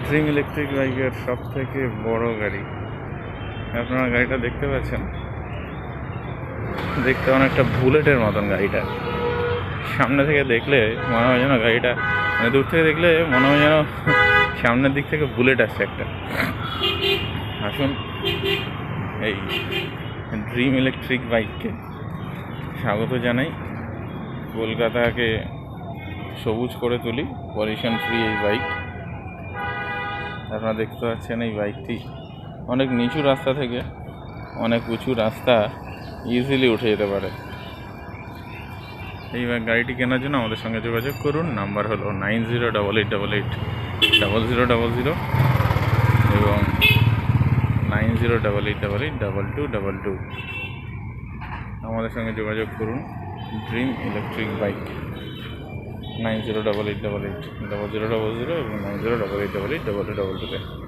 Dream electric বাইকের সব থেকে বড় গাড়ি। আপনারা গাড়িটা দেখতে পাচ্ছেন, দেখতে অনেকটা বুলেটের মতন গাড়িটা। সামনে থেকে দেখলে মনে হয় যেন গাড়িটা, মানে দূর থেকে দেখলে মনে হয় যেন সামনের দিক থেকে বুলেট আসছে একটা। আসুন এই ড্রিম ইলেকট্রিক বাইককে স্বাগত জানাই। কলকাতাকে সবুজ করে তুলি, পলিউশন ফ্রি এই বাইক। আপনারা দেখতে পাচ্ছেন এই বাইকটি অনেক নিচু রাস্তা থেকে অনেক উঁচু রাস্তা ইজিলি উঠে যেতে পারে। এই গাড়িটি কেনার জন্য আমাদের সঙ্গে যোগাযোগ করুন। নাম্বার হলো 9088880000 এবং 9088882222। আমাদের সঙ্গে যোগাযোগ করুন। ড্রিম ইলেকট্রিক বাইক 9088880000 এবং 9088882222।